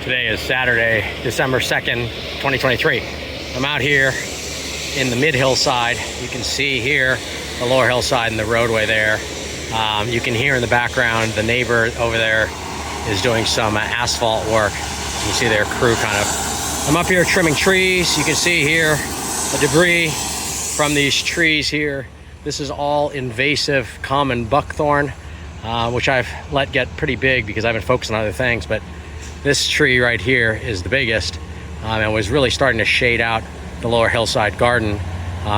Today is Saturday, December 2nd, 2023. I'm out here in the mid-hillside. You can see here the lower hillside and the roadway there. You can hear in the background the neighbor over there is doing some asphalt work. You can see their crew kind of. I'm up here trimming trees. You can see here the debris from these trees here. This is all invasive common buckthorn, which I've let get pretty big because I've been focusing on other things, but this tree right here is the biggest and was really starting to shade out the lower hillside garden.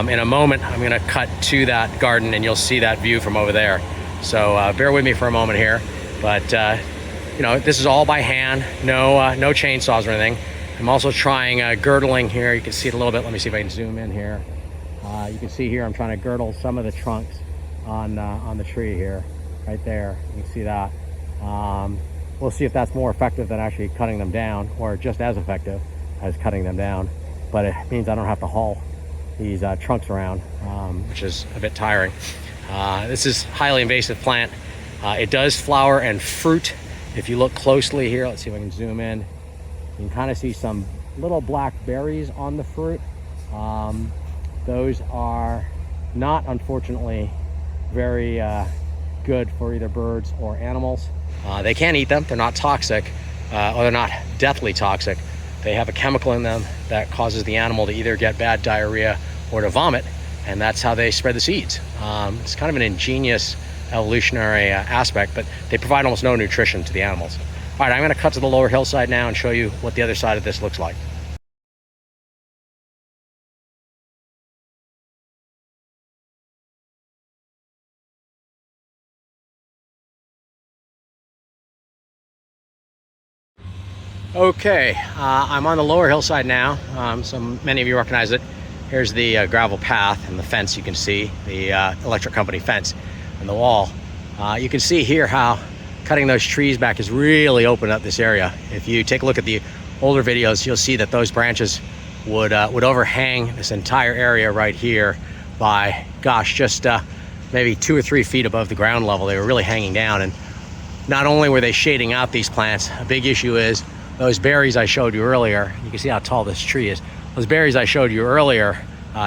In a moment, I'm gonna cut to that garden and you'll see that view from over there. So bear with me for a moment here. But you know, this is all by hand, no chainsaws or anything. I'm also trying girdling here. You can see it a little bit. Let me see if I can zoom in here. You can see here I'm trying to girdle some of the trunks on the tree here, right there. You can see that. We'll see if that's more effective than actually cutting them down, or just as effective as cutting them down. But it means I don't have to haul these trunks around, which is a bit tiring. This is highly invasive plant. It does flower and fruit. If you look closely here, let's see if I can zoom in. You can kind of see some little black berries on the fruit. Those are not, unfortunately, very good for either birds or animals. They can't eat them. They're not toxic, or they're not deathly toxic. They have a chemical in them that causes the animal to either get bad diarrhea or to vomit, and that's how they spread the seeds. It's kind of an ingenious evolutionary aspect, but they provide almost no nutrition to the animals. All right, I'm going to cut to the lower hillside now and show you what the other side of this looks like. Okay, I'm on the lower hillside now. So many of you recognize it. Here's the gravel path and the fence. You can see the electric company fence and the wall. You can see here how cutting those trees back has really opened up this area. If you take a look at the older videos, you'll see that those branches would overhang this entire area right here by, gosh, just maybe 2 or 3 feet above the ground level. They were really hanging down, and not only were they shading out these plants, a big issue is those berries I showed you earlier. You can see how tall this tree is. Those berries I showed you earlier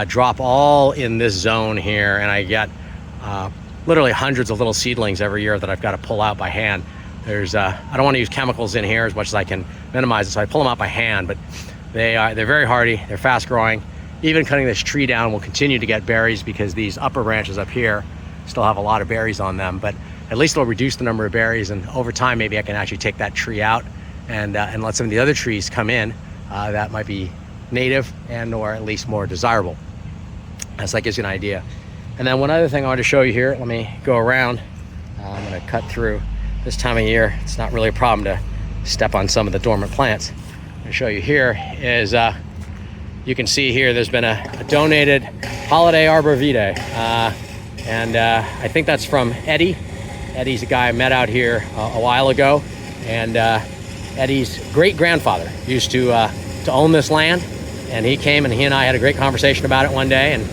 drop all in this zone here, and I get literally hundreds of little seedlings every year that I've got to pull out by hand. There's I don't want to use chemicals in here as much as I can minimize it, so I pull them out by hand, but they're very hardy, they're fast growing. Even cutting this tree down will continue to get berries because these upper branches up here still have a lot of berries on them, but at least it'll reduce the number of berries, and over time maybe I can actually take that tree out and let some of the other trees come in that might be native and or at least more desirable. So that gives you an idea. And then one other thing I want to show you here, let me go around. I'm going to cut through. This time of year, it's not really a problem to step on some of the dormant plants. I'm going to show you here is, you can see here there's been a donated holiday arbor vitae. And I think that's from Eddie. Eddie's a guy I met out here a while ago. And Eddie's great-grandfather used to own this land, and he came and he and I had a great conversation about it one day, and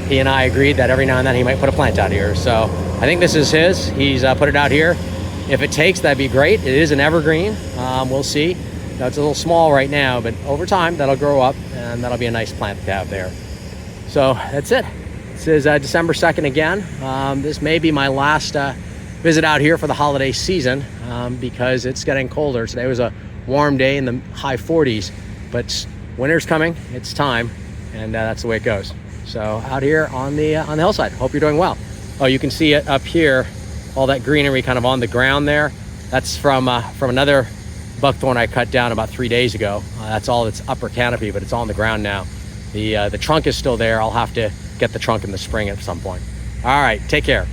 he and I agreed that every now and then he might put a plant out here. So I think this is his. He's put it out here. If it takes, that'd be great. It is an evergreen. We'll see. Now, it's a little small right now, but over time that'll grow up and that'll be a nice plant to have there. So that's it. This is December 2nd again. This may be my last visit out here for the holiday season because it's getting colder. Today was a warm day in the high 40s, but winter's coming. It's time, and that's the way it goes. So out here on the hillside. Hope you're doing well. Oh, you can see it up here, all that greenery kind of on the ground there. That's from another buckthorn I cut down about 3 days ago. That's all its upper canopy, but it's all on the ground now. The trunk is still there. I'll have to get the trunk in the spring at some point. All right, take care.